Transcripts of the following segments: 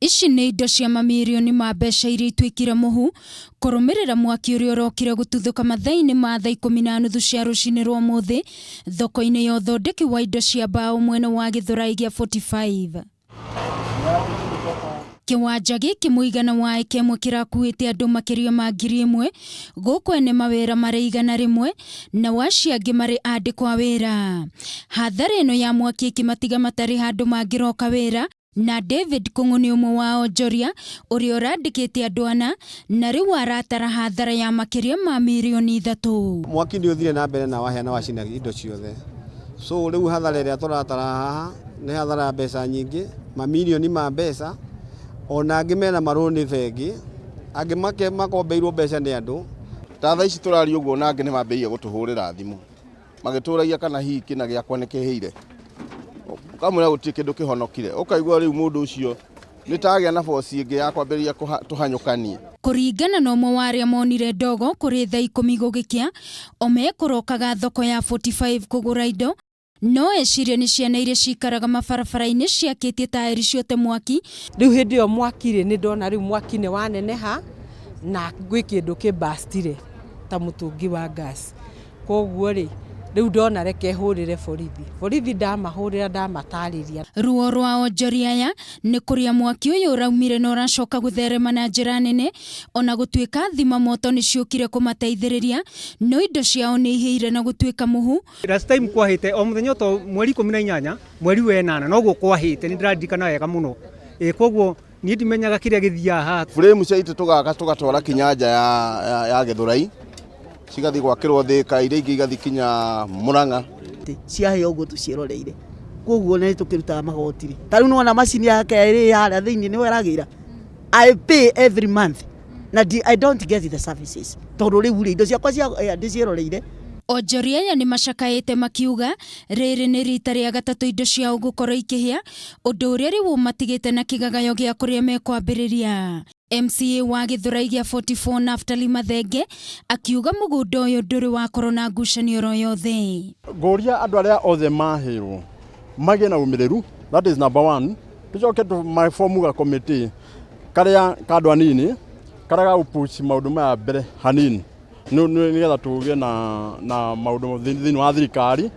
Ici nĩ indo cia mamirioni ma mbeca iria itwĩkire mũhu kũrũmĩrĩra mwaki ũrĩa ũrokire gũtuthũka mathaa-inĩ ma thaa 10:30 cia rũcinĩ rwa ũmũthĩ thoko-inĩ ya ũthondeki wa indo cia mbao mwena wa Githurai gĩa 45. Kiwanja gĩkĩ mũigana wa ĩka ĩmwe kĩrakuĩte andũ makĩria ma 1,000 gũkũ ene mawĩra marĩ 100 na waci angĩ marĩ andĩkwo wĩra. Hathara ĩno ya mwaki ĩkĩmatiga matarĩ handũ mangĩroka wĩra, na David kunwo nĩ ũmwe wa Onjoria ũrĩa ũrandĩkĩte andũ ana na rĩu aratara hathara ya makĩria ma milioni 3. Mwaki nĩ ũthire na mbere na waheana wacina indo ciothe. So rĩu hathara ĩrĩa tũratara haha nĩ hathara ya mbeca nyingĩ, mamilioni ma mbeca, ona angĩ mena marũni bengi, angĩ makombeirwo mbeca nĩ andũ. Tatha ici tũrari ũguo na angĩ nĩ mambĩrĩirie gũtũhũrĩra thimũ magĩtũragia kana hihi kĩna gĩakwa nĩ kĩhĩire. Kamwe gũtirĩ kĩndũ kĩhonokire, ũkaigua rĩu mũndũ ũcio nĩ tagĩa na boci ĩngĩ ya kwambĩrĩria tũhanyũkanie. Kũringana na ũmwe wa arĩa monire ndogo kũrĩ thaa 10 gũgĩkĩa, omekũrokaga thoko ya 45 kũgũra indo, no eciria nĩ ciana iria cikaraga mabarabara-inĩ ciakĩtie taĩri ciothe mwaki. Rĩu hĩndĩ ĩyo mwaki-rĩ nĩ ndona rĩu mwaki nĩ waneneha na gwĩ kĩndũ kĩbastire ta mũtũngi wa gas. Koguo-rĩ rĩu ndona reke hũrĩre borithi ndamahũrĩra ndamatarĩria. Ruo rwa Onjoria ya nĩ kũrĩa mwaki ũyũ ũraumire na ũracoka gũtherema na njĩra nene, ona gũtuĩka thima moto nĩ ciũkire kũmateithĩrĩria, no indo ciao nĩ ihĩire na gũtuĩka mũhu. Last time kwahĩte o mũthenya to mweri 18 mweri wa 8 noguo kwahĩte nĩ ndĩraririkana wega mũno. Koguo niĩ ndimenyaga kĩrĩa gĩthiaga haha. Frame cia itũ tũgatwara kinyanja ya Githurai cigathi gwakĩrwo Thika, iria ingĩ igathi kinya Murang'a. Ciahe ũguo tũciĩroreire, koguo nĩ tũkĩrutaga magotiri. Tarĩu nĩwona macini yake ĩrĩ harĩa thĩinĩ nĩwe ĩragĩra. I pay every month na I don't get the services. Tondũ rĩu indo ciakwa ndĩciĩroreire. Onjoria ya nĩ macakaĩte makiuga rĩrĩ nĩ rita rĩa gatatũ indo ciao gũkorwo ikĩhĩa, ũndũ ũrĩa rĩu matigĩte na kĩgagayo gĩa kũrĩa mekwambĩrĩria. MCA wa Githurai gĩa 44 Naftali Mathenge akiuga mũgũnda ũyũ ndũrĩ wakorwo na ngucanio ro yothe. Ngoria andũ arĩa othe mahĩrwo magĩe na ũmĩrĩru, that is number 1. Tucoke tũmabomu committee karĩa kandũ anini karĩa gagũpush maũndũ maya mbere hanini nĩgetha tũgĩe na maũndũ thĩinĩ wa thirikari.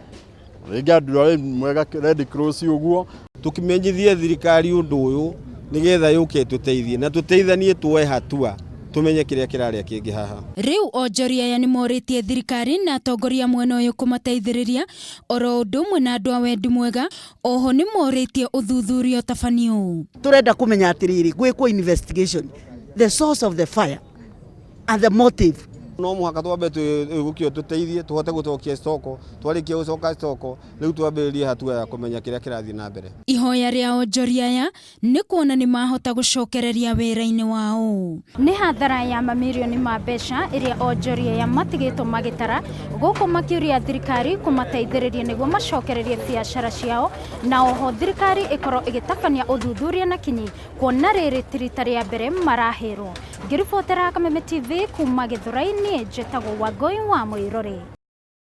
Rĩngĩ andũ mwega Red Cross ũguo Tũkĩmenyithie thirikari ũndũ ũyũ nĩgetha yũke tũteithie na tũteithanie tuoe hatua tumenye kĩrĩa kĩrarĩa kĩngĩ haha. Rĩu Onjoria ya nĩ morĩtie thirikari na atongoria mwena ũyũ kũmateithĩrĩria oro ũndũ ũmwe na andũ a wendi mwega, oho nĩ morĩtie ũthuthuria ũtabanio. Tũrenda kũmenya atĩrĩrĩ, gwĩkwo investigation, the source of the fire and the motive. No mũhaka twambe gũkio tũteithie tũhote gũcokia stoko, twarĩkia gũcoka stoko rĩu twambĩrĩrie hatua ya kũmenya kĩrĩa kĩrathiĩ na mbere. Ihoya rĩa Onjoria ya nĩ kuona nĩ mahota gũcokereria wĩra-inĩ wao. Nĩ hathara ya mamirioni ma mbeca ĩrĩa Onjoria ya matigĩtwo magĩtara gũkũ makĩũria thirikari kũmateithĩrĩria nĩguo macokererie biacara ciao, na oho thirikari ĩkorwo ĩgĩtabania ũthuthuria na kinyi kuona rĩrĩ ti rita rĩa mbere marahĩrwo. Ngĩribotera Kameme TV kuma Githurai, niĩ njĩtagwo Wangũi wa Mũirore.